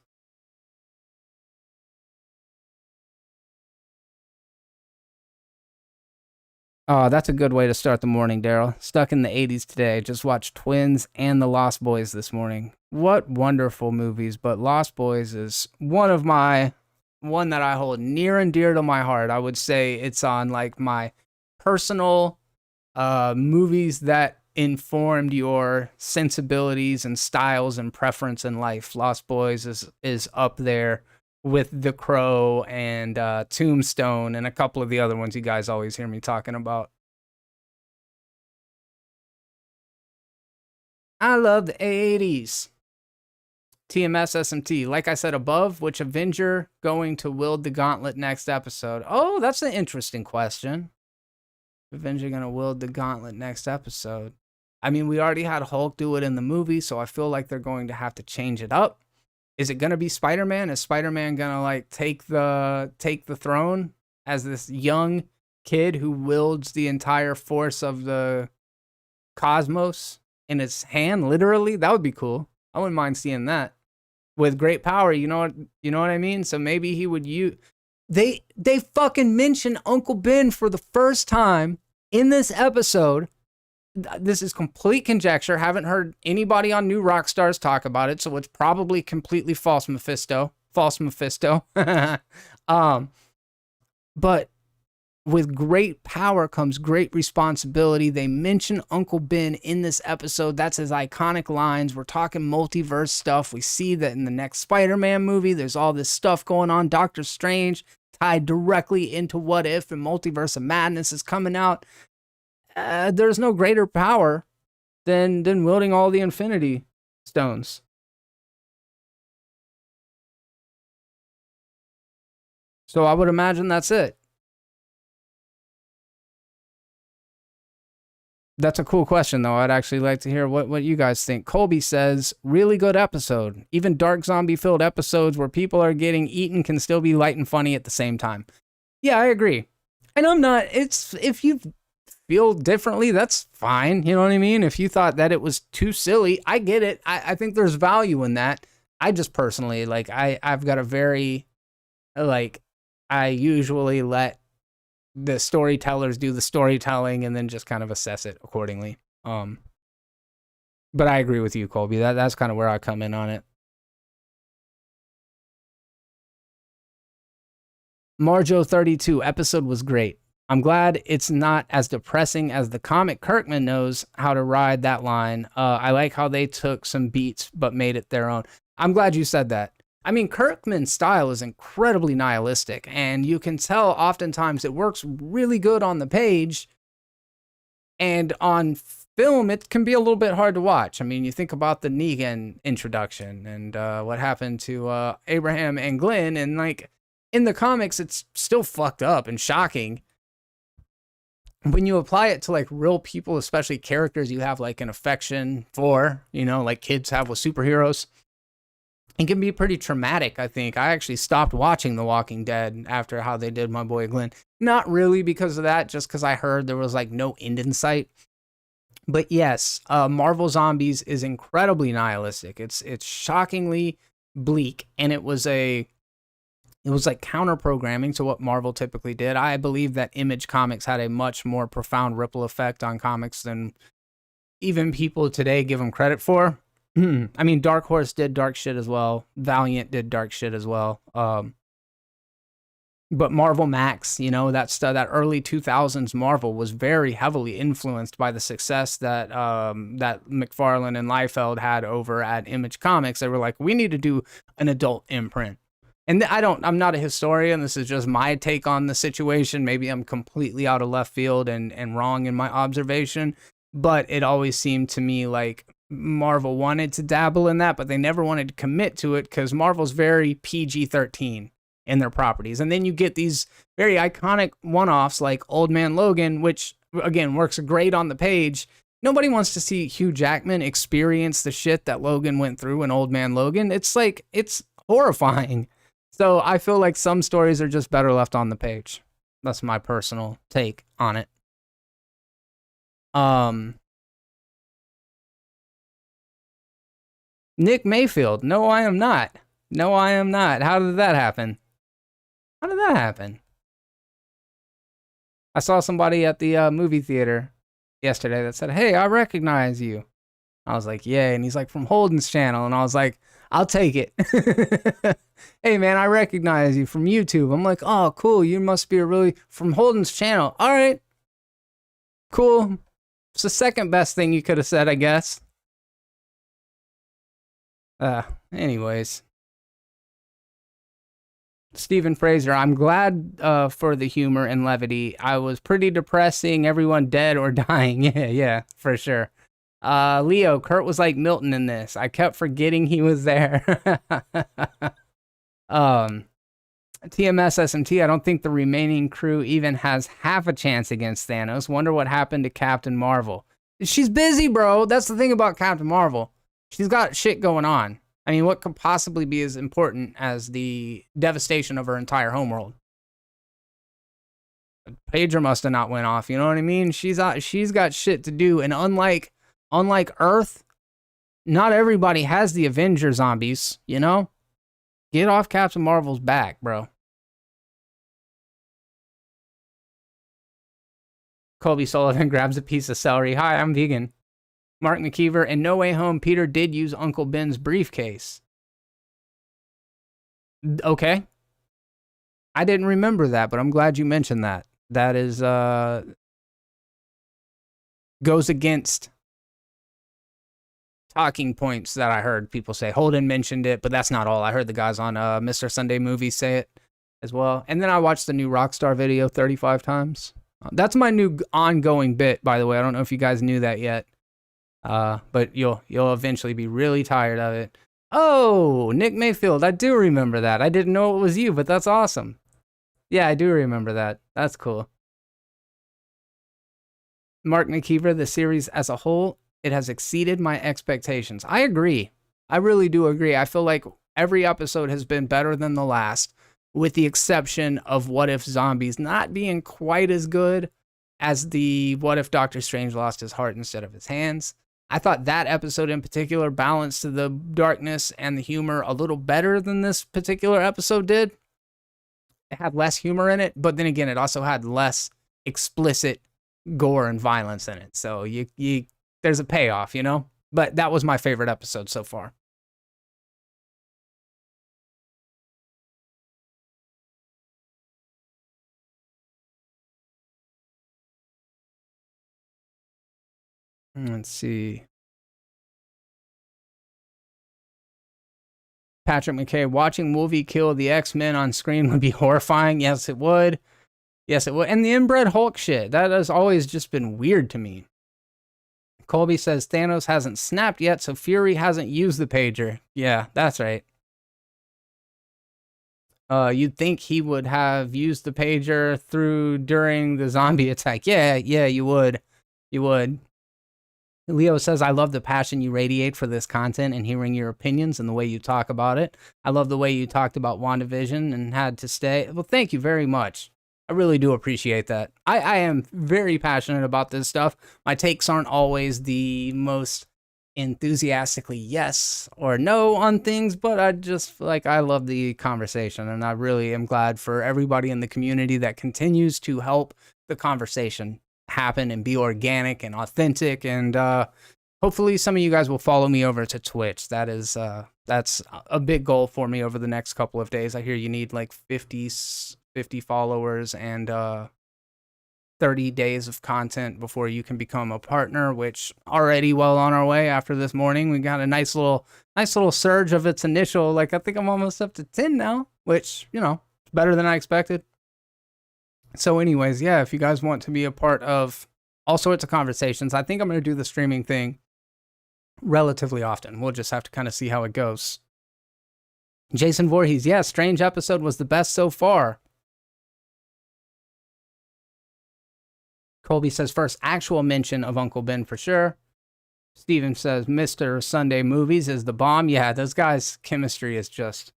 Speaker 1: Oh, that's a good way to start the morning, Daryl. Stuck in the 80s today. Just watched Twins and The Lost Boys this morning. What wonderful movies. But Lost Boys is one that I hold near and dear to my heart. I would say it's on like my personal movies that informed your sensibilities and styles and preference in life. Lost Boys is up there with The Crow and Tombstone and a couple of the other ones you guys always hear me talking about. I love the 80s. TMS SMT, like I said above, which Avenger going to wield the gauntlet next episode? Oh, that's an interesting question. Avenger gonna wield the gauntlet next episode. I mean, we already had Hulk do it in the movie, so I feel like they're going to have to change it up. Is it gonna be Spider-Man? Is Spider-Man gonna like take the throne as this young kid who wields the entire force of the cosmos in his hand, literally? That would be cool. I wouldn't mind seeing that. With great power, you know what I mean? So maybe he would use. They fucking mention Uncle Ben for the first time in this episode. This is complete conjecture. Haven't heard anybody on New Rockstars talk about it, so it's probably completely false, Mephisto. False Mephisto. But with great power comes great responsibility. They mention Uncle Ben in this episode. That's his iconic lines. We're talking multiverse stuff. We see that in the next Spider-Man movie, there's all this stuff going on. Doctor Strange tied directly into What If, and Multiverse of Madness is coming out. There's no greater power than wielding all the Infinity Stones. So I would imagine that's it. That's a cool question, though. I'd actually like to hear what you guys think. Colby says, really good episode. Even dark zombie-filled episodes where people are getting eaten can still be light and funny at the same time. Yeah, I agree. And I'm not, if you feel differently, that's fine. You know what I mean? If you thought that it was too silly, I get it. I think there's value in that. I just personally, like, I've got a very, like, I usually let the storytellers do the storytelling and then just kind of assess it accordingly. But I agree with you, Colby. That's kind of where I come in on it. Marjo32 episode was great. I'm glad it's not as depressing as the comic. Kirkman knows how to ride that line. I like how they took some beats but made it their own. I'm glad you said that. I mean, Kirkman's style is incredibly nihilistic, and you can tell oftentimes it works really good on the page, and on film, it can be a little bit hard to watch. I mean, you think about the Negan introduction and what happened to Abraham and Glenn, and like in the comics, it's still fucked up and shocking. When you apply it to like real people, especially characters you have like an affection for, you know, like kids have with superheroes, it can be pretty traumatic, I think. I actually stopped watching The Walking Dead after how they did my boy Glenn. Not really because of that, just because I heard there was like no end in sight. But yes, Marvel Zombies is incredibly nihilistic. It's shockingly bleak, and it was like counter programming to what Marvel typically did. I believe that Image Comics had a much more profound ripple effect on comics than even people today give them credit for. I mean, Dark Horse did dark shit as well. Valiant did dark shit as well. But Marvel Max, you know, that stuff, that early 2000s Marvel was very heavily influenced by the success that that McFarlane and Liefeld had over at Image Comics. They were like, we need to do an adult imprint. And I'm not a historian. This is just my take on the situation. Maybe I'm completely out of left field and wrong in my observation, but it always seemed to me like Marvel wanted to dabble in that, but they never wanted to commit to it because Marvel's very PG-13 in their properties. And then you get these very iconic one-offs like Old Man Logan, which again works great on the page. Nobody wants to see Hugh Jackman experience the shit that Logan went through in Old Man Logan. It's like, it's horrifying. So I feel like some stories are just better left on the page. That's my personal take on it. Nick Mayfield. No, I am not. No, I am not. How did that happen? How did that happen? I saw somebody at the movie theater yesterday that said, hey, I recognize you. I was like, yeah. And he's like, from Holden's channel. And I was like, I'll take it. Hey, man, I recognize you from YouTube. I'm like, oh, cool. You must be from Holden's channel. All right. Cool. It's the second best thing you could have said, I guess. Anyways. Stephen Fraser, I'm glad for the humor and levity. I was pretty depressed seeing everyone dead or dying. Yeah, for sure. Leo, Kurt was like Milton in this. I kept forgetting he was there. TMS SMT, I don't think the remaining crew even has half a chance against Thanos. Wonder what happened to Captain Marvel. She's busy, bro. That's the thing about Captain Marvel. She's got shit going on. I mean, what could possibly be as important as the devastation of her entire homeworld? Pager must have not went off, you know what I mean? She's got shit to do, and unlike Earth, not everybody has the Avenger zombies, you know? Get off Captain Marvel's back, bro. Colby Sullivan grabs a piece of celery. Hi, I'm vegan. Mark McKeever, in No Way Home, Peter did use Uncle Ben's briefcase. Okay. I didn't remember that, but I'm glad you mentioned that. That is, goes against talking points that I heard people say. Holden mentioned it, but that's not all. I heard the guys on Mr. Sunday Movies say it as well. And then I watched the new Rockstar video 35 times. That's my new ongoing bit, by the way. I don't know if you guys knew that yet. But you'll eventually be really tired of it. Oh, Nick Mayfield. I do remember that. I didn't know it was you, but that's awesome. Yeah, I do remember that. That's cool. Mark McKeever, the series as a whole, it has exceeded my expectations. I agree. I really do agree. I feel like every episode has been better than the last, with the exception of What If Zombies not being quite as good as the What If Doctor Strange lost his heart instead of his hands. I thought that episode in particular balanced the darkness and the humor a little better than this particular episode did. It had less humor in it, but then again, it also had less explicit gore and violence in it. So there's a payoff, you know? But that was my favorite episode so far. Let's see. Patrick McKay, watching Wolvie kill the X-Men on screen would be horrifying. Yes, it would. Yes, it would. And the inbred Hulk shit, that has always just been weird to me. Colby says Thanos hasn't snapped yet, so Fury hasn't used the pager. Yeah, that's right. You'd think he would have used the pager during the zombie attack. Yeah, you would. You would. Leo says, I love the passion you radiate for this content and hearing your opinions and the way you talk about it. I love the way you talked about WandaVision and had to stay. Well, thank you very much. I really do appreciate that. I am very passionate about this stuff. My takes aren't always the most enthusiastically yes or no on things, but I just I love the conversation, and I really am glad for everybody in the community that continues to help the conversation happen and be organic and authentic. And hopefully some of you guys will follow me over to Twitch. That's a big goal for me over the next couple of days. I hear you need like 50 50 followers and 30 days of content before you can become a partner, which already well on our way after this morning. We got a nice little surge of its initial, like, I think I'm almost up to 10 now, which, you know, it's better than I expected. So anyways, yeah, if you guys want to be a part of all sorts of conversations, I think I'm going to do the streaming thing relatively often. We'll just have to kind of see how it goes. Jason Voorhees, yeah, Strange episode was the best so far. Colby says first actual mention of Uncle Ben for sure. Steven says Mr. Sunday Movies is the bomb. Yeah, those guys' chemistry is just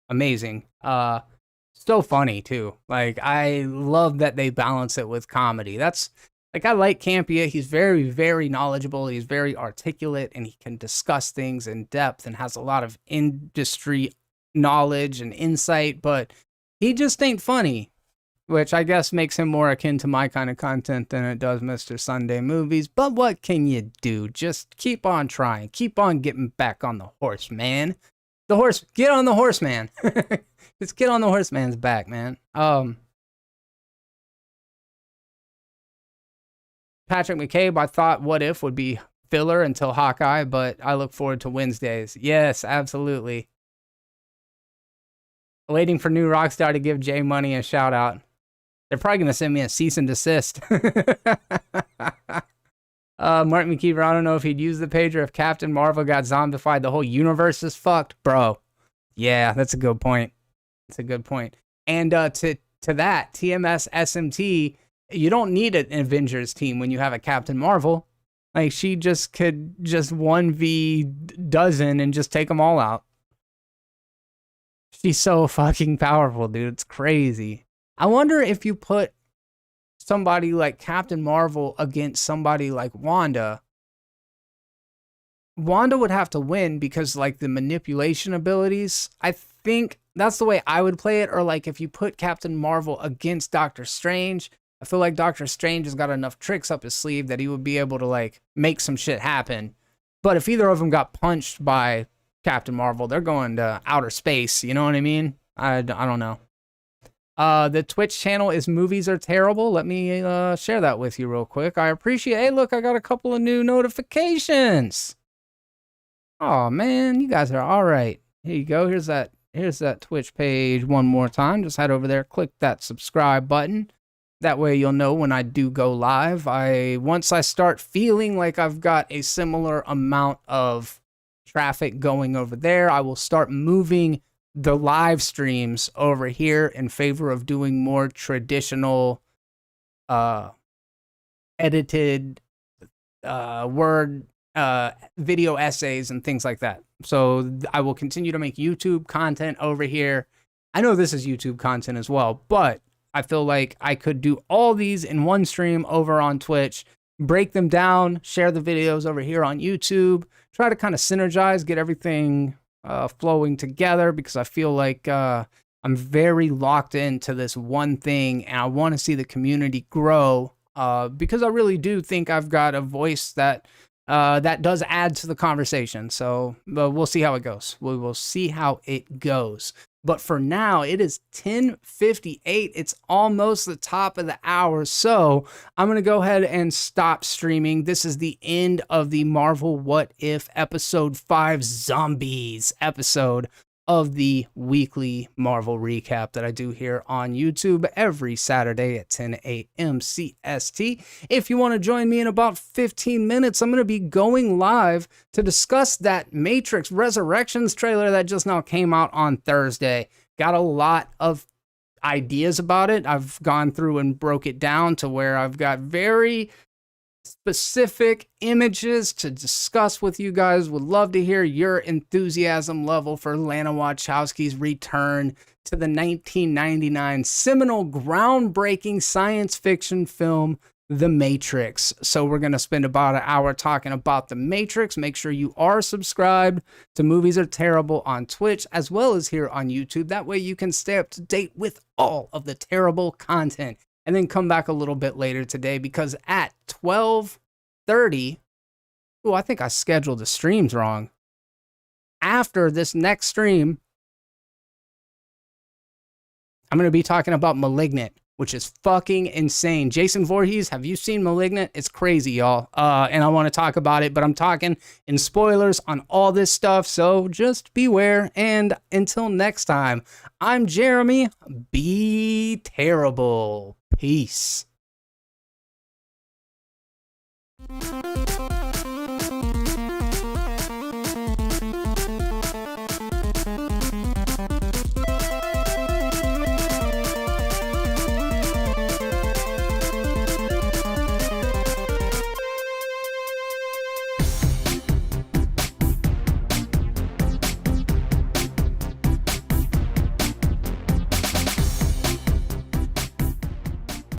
Speaker 1: amazing. So funny too. Like, I love that they balance it with comedy. That's like, I like Campia. He's very, very knowledgeable. He's very articulate, and he can discuss things in depth and has a lot of industry knowledge and insight, but he just ain't funny, which I guess makes him more akin to my kind of content than it does Mr. Sunday Movies. But what can you do? Just keep on trying. Keep on getting back on the horse, man. Get on the horse, man. Just get on the horseman's back, man. Patrick McCabe, I thought What If would be filler until Hawkeye, but I look forward to Wednesdays. Yes, absolutely. Waiting for New Rockstar to give Jay Money a shout out. They're probably going to send me a cease and desist. Mark McKeever, I don't know if he'd use the page or if Captain Marvel got zombified, the whole universe is fucked. Bro, yeah, that's a good point. That's a good point. And to that, TMS SMT, you don't need an Avengers team when you have a Captain Marvel. Like, she just could just 1v dozen and just take them all out. She's so fucking powerful, dude. It's crazy. I wonder if you put somebody like Captain Marvel against somebody like Wanda. Wanda would have to win because, like, the manipulation abilities, I think that's the way I would play it. Or, like, if you put Captain Marvel against Doctor Strange, I feel like Doctor Strange has got enough tricks up his sleeve that he would be able to, like, make some shit happen. But if either of them got punched by Captain Marvel, they're going to outer space. You know what I mean? I don't know. The Twitch channel is Movies Are Terrible. Let me share that with you real quick. I appreciate. Hey, look, I got a couple of new notifications. Oh man, you guys are all right. Here you go. Here's that Twitch page one more time. Just head over there, click that subscribe button. That way you'll know when I do go live. Once I start feeling like I've got a similar amount of traffic going over there, I will start moving the live streams over here in favor of doing more traditional edited word video essays and things like that. So I will continue to make YouTube content over here. I know this is YouTube content as well, but I feel like I could do all these in one stream over on Twitch, break them down, share the videos over here on YouTube, try to kind of synergize, get everything flowing together, because I feel like I'm very locked into this one thing and I want to see the community grow, because I really do think I've got a voice that does add to the conversation. So we'll see how it goes. We will see how it goes. But for now, it is 10:58. It's almost the top of the hour. So I'm going to go ahead and stop streaming. This is the end of the Marvel What If Episode 5 Zombies episode of the weekly Marvel recap that I do here on YouTube every Saturday at 10 a.m. CST. If you want to join me in about 15 minutes, I'm going to be going live to discuss that Matrix Resurrections trailer that just now came out on Thursday. Got a lot of ideas about it. I've gone through and broke it down to where I've got very specific images to discuss with you guys. Would love to hear your enthusiasm level for Lana Wachowski's return to the 1999 seminal, groundbreaking science fiction film, The Matrix. So we're going to spend about an hour talking about The Matrix. Make sure you are subscribed to Movies Are Terrible on Twitch, as well as here on YouTube. That way you can stay up to date with all of the terrible content. And then come back a little bit later today, because at 12:30, oh, I think I scheduled the streams wrong. After this next stream, I'm going to be talking about Malignant, which is fucking insane. Jason Voorhees, have you seen Malignant? It's crazy, y'all. And I want to talk about it, but I'm talking in spoilers on all this stuff, so just beware. And until next time, I'm Jeremy. Be terrible. Peace.